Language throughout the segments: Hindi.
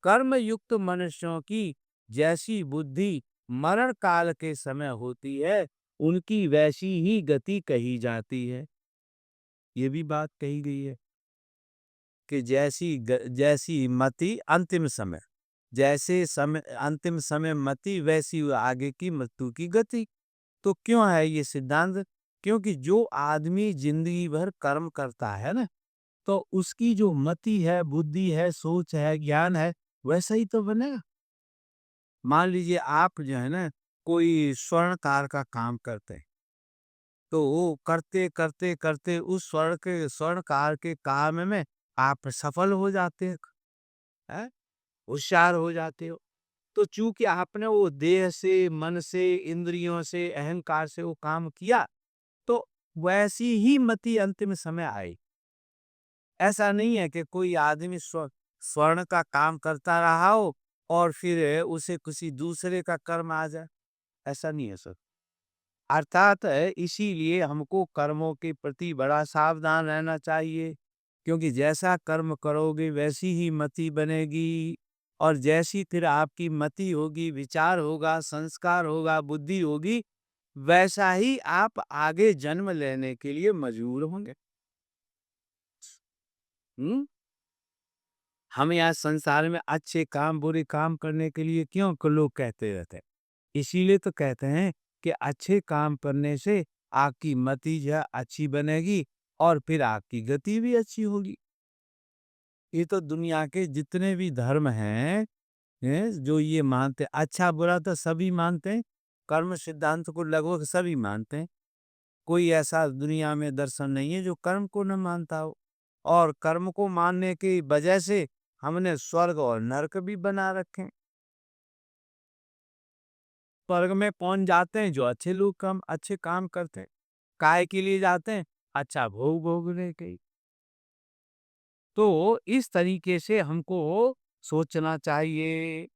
कर्म युक्त मनुष्यों की जैसी बुद्धि मरण काल के समय होती है, उनकी वैसी ही गति कही जाती है। ये भी बात कही गई है कि जैसी मति अंतिम समय, जैसे समय अंतिम समय मति वैसी आगे की मृत्यु की गति। तो क्यों है ये सिद्धांत? क्योंकि जो आदमी जिंदगी भर कर्म करता है ना, तो उसकी जो मति है, बुद्धि है, सोच है, ज्ञान है, वैसा ही तो बनेगा। मान लीजिए आप जो है ना, कोई स्वर्णकार का काम करते हैं, तो वो करते करते करते उस स्वर्णकार के काम में आप सफल हो जाते हैं, होशियार हो जाते हो। तो चूंकि आपने वो देह से, मन से, इंद्रियों से, अहंकार से वो काम किया, तो वैसी ही मति अंतिम समय आई। ऐसा नहीं है कि कोई आदमी स्वर्ण का काम करता रहा हो और फिर उसे किसी दूसरे का कर्म आ जाए, ऐसा नहीं है सर। अर्थात इसीलिए हमको कर्मों के प्रति बड़ा सावधान रहना चाहिए, क्योंकि जैसा कर्म करोगे वैसी ही मति बनेगी, और जैसी फिर आपकी मति होगी, विचार होगा, संस्कार होगा, बुद्धि होगी, वैसा ही आप आगे जन्म लेने के लिए मजबूर होंगे। हुँ? हम यहाँ संसार में अच्छे काम, बुरे काम करने के लिए क्यों क लोग कहते रहते हैं? इसीलिए तो कहते हैं कि अच्छे काम करने से आपकी मति जो है अच्छी बनेगी और फिर आपकी गति भी अच्छी होगी। ये तो दुनिया के जितने भी धर्म हैं, जो ये मानते हैं, अच्छा-बुरा तो सभी मानते हैं, कर्म सिद्धांत को लगभग सभी मानते हैं। कोई ऐसा दुनिया में दर्शन नहीं है जो कर्म को न मानता हो, और कर्म को मानने की वजह से हमने स्वर्ग और नरक भी बना रखे हैं। स्वर्ग में कौन जाते हैं? जो अच्छे लोग अच्छे काम करते हैं। काहे के लिए जाते हैं? अच्छा भोग भोगने के लिए। तो इस तरीके से हमको सोचना चाहिए।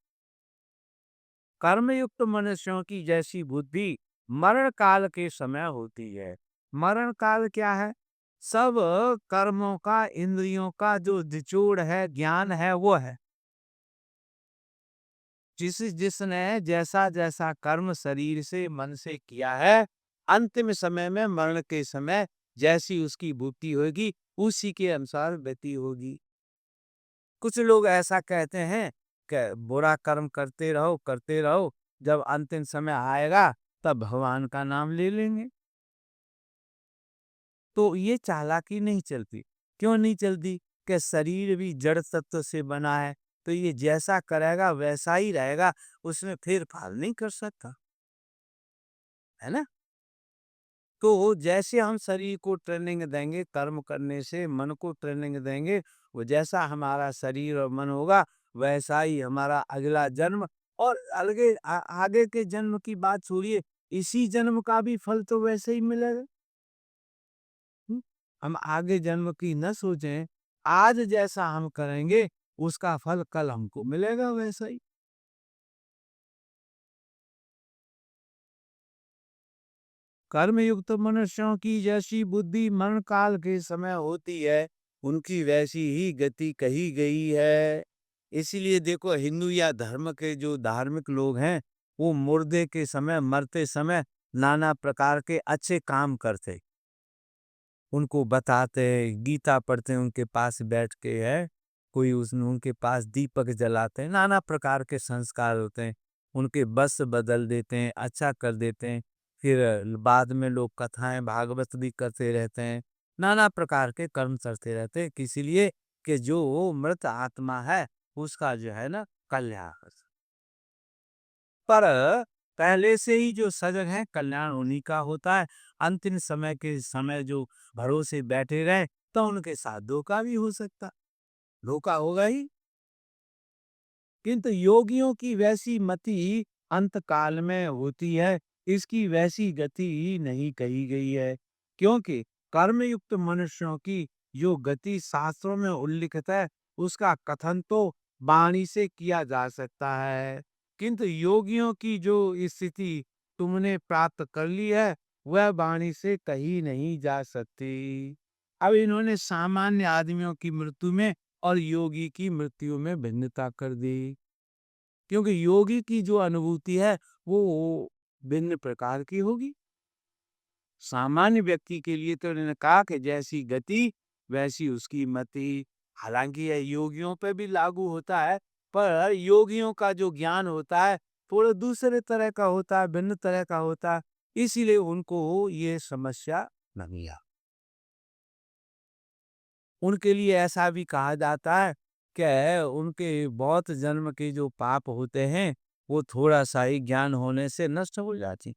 कर्मयुक्त मनुष्यों की जैसी बुद्धि मरण काल के समय होती है। मरण काल क्या है? सब कर्मों का, इंद्रियों का जो निचोड़ है, ज्ञान है, वो है। जिसने जैसा जैसा कर्म शरीर से, मन से किया है, अंतिम समय में, मरण के समय जैसी उसकी बुद्धि होगी, उसी के अनुसार गति होगी। कुछ लोग ऐसा कहते हैं कि बुरा कर्म करते रहो, जब अंतिम समय आएगा तब भगवान का नाम ले लेंगे। तो ये चालाकी नहीं चलती। क्यों नहीं चलती? कि शरीर भी जड़ तत्व से बना है, तो ये जैसा करेगा वैसा ही रहेगा, उसमें फेर-फार नहीं कर सकता, है ना? तो जैसे हम शरीर को ट्रेनिंग देंगे कर्म करने से, मन को ट्रेनिंग देंगे, वो जैसा हमारा शरीर और मन होगा, वैसा ही हमारा अगला जन्म, और आगे के जन्म की बात छोड़िए, इसी जन्म का भी फल तो वैसे ही मिलेगा। हुँ? हम आगे जन्म की न सोचें, आज जैसा हम करेंगे, उसका फल कल हमको मिलेगा वैसा ही। कर्मयुक्त मनुष्यों की जैसी बुद्धि मरण काल के समय होती है, उनकी वैसी ही गति कही गई है। इसीलिए देखो, हिंदू या धर्म के जो धार्मिक लोग हैं, वो मुर्दे के समय, मरते समय नाना प्रकार के अच्छे काम करते, उनको बताते, गीता पढ़ते हैं उनके पास बैठ के, है कोई उनके पास दीपक जलाते हैं, नाना प्रकार के संस्कार होते हैं, उनके बस बदल देते हैं, अच्छा कर देते हैं। फिर बाद में लोग कथाएं भागवत भी करते रहते हैं, नाना प्रकार के कर्म करते रहते हैं, किसी लिए कि जो मृत आत्मा है उसका जो है ना कल्याण हो। पर पहले से ही जो सजग है, कल्याण उन्हीं का होता है। अंतिम समय के समय जो भरोसे बैठे रहे, तो उनके साथ धोखा भी हो सकता, धोखा होगा ही। किंतु योगियों की वैसी मति अंत काल में होती है, इसकी वैसी गति नहीं कही गई है, क्योंकि कर्मयुक्त मनुष्यों की जो गति शास्त्रों में उल्लिखित है, उसका कथन तो वाणी से किया जा सकता है, किंतु योगियों की जो स्थिति तुमने प्राप्त कर ली है, वह वाणी से कही नहीं जा सकती। अब इन्होंने सामान्य आदमियों की मृत्यु में और योगी की मृत्यु में भिन्नता कर दी। क्योंकि योगी की जो अनुभूति है वो भिन्न प्रकार की होगी। सामान्य व्यक्ति के लिए तो उन्होंने कहा कि जैसी गति वैसी उसकी मति। हालांकि यह योगियों पे भी लागू होता है, पर योगियों का जो ज्ञान होता है थोड़ा दूसरे तरह का होता है, भिन्न तरह का होता है, इसीलिए उनको ये समस्या नहीं आ। उनके लिए ऐसा भी कहा जाता है कि उनके बहुत जन्म के जो पाप होते हैं वो थोड़ा सा ही ज्ञान होने से नष्ट हो जाते हैं।